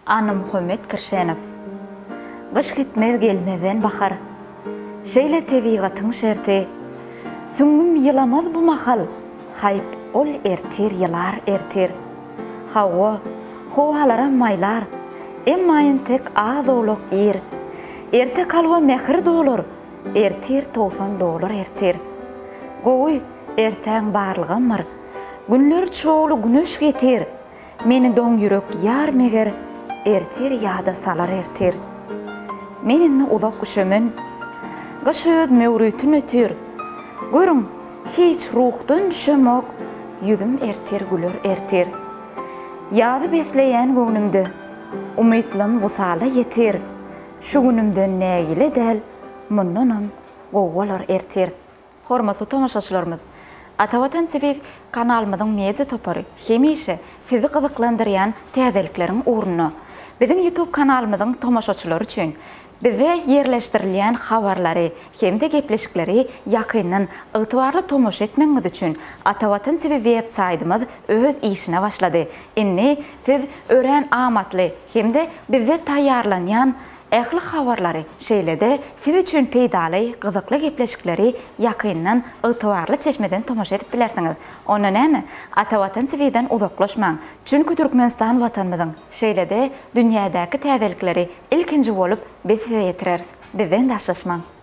Anı Muhammed Kirşenov. Gış gitmez gelmeden bakar. Şeýle tebigatyň şerti. Süňgüm ýylamaz bu mahal. Haýp ol ertir ýylar ertir. Hawa, howalara maýlar. Emmaýyn tek az olok ir. Erte kalwa mehir dolur. Ertir tofan dolur ertir. Gowy ertäň barlygymyr. Günler çoğulu güneş getir. Meni doň ýürek ýar meger. Ertir ýada salar ertir. Meninni uzak üşemen. Gaş öz mewrütün ötür. Görüň, hiç ruhdan düşemok. Yüzüm ertir güler ertir. Ýady besleýän göwnümde. Umytlarym wusala ýetir. Şu günümden nägile del, mundanam gowwalar ertir. Hormatly tamaşaçylarymyz, Atawatan TV kanalymyzyň media topary hemişe sizi gyzyklandyrýan täzellikleriň uğruna biziň YouTube kanalymyzyň tamaşaçylary üçin bize yerleştirilýän habarlary hem-de gepleşikleri ýakyndan ygtybarly tomoş etmeňiz üçin Atawatan TV web saýtymyz öz işine başlady. Inni siz ören amatly hem-de bize taýýarlanýan ähli habarlary şeýlede siz üçin peýdaly gyzykly gepleşikleri ýakyndan ygtybarly çeşmeden tomoş edip bilersiňiz. Onda näme? Atawatan TV-den uzaklaşmaň. Çünki Türkmenistan watanymyzyň şeýlede dünýädäki täzelikleri ilkinji bolup biz size ýetirer. Bizden daşlaşmaň.